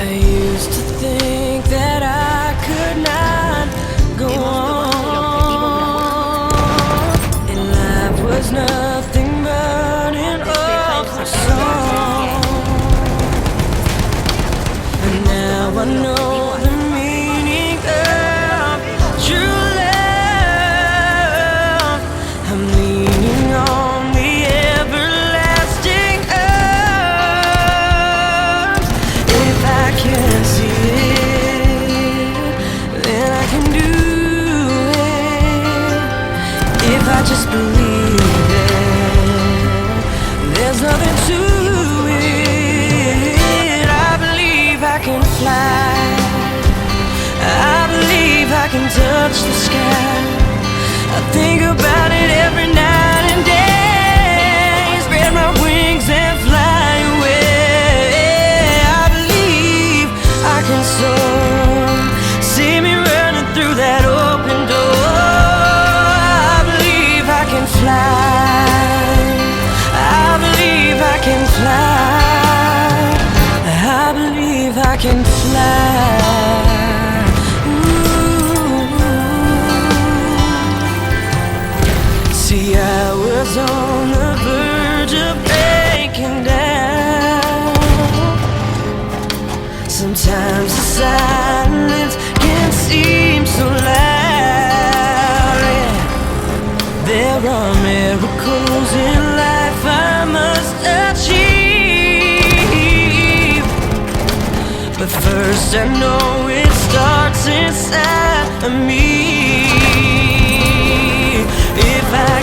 I used to think that I could not go on, and life was nothing but an awful song. And now I know the meaning of true love. I'm leaning on the everlasting arms. If I can't see it, then I can do it. If I just believe it, there's nothing to it. I believe I can fly. I believe I can touch the sky. I think about it every night and day. Spread my wings and fly away. I believe I can soar. See me running through that open door. I believe I can fly. I believe I can fly. I believe I can fly. See, I was on the verge of breaking down. Sometimes the silence can seem so loud. Yeah. There are miracles in life I must achieve, but first I know it starts inside of me. If I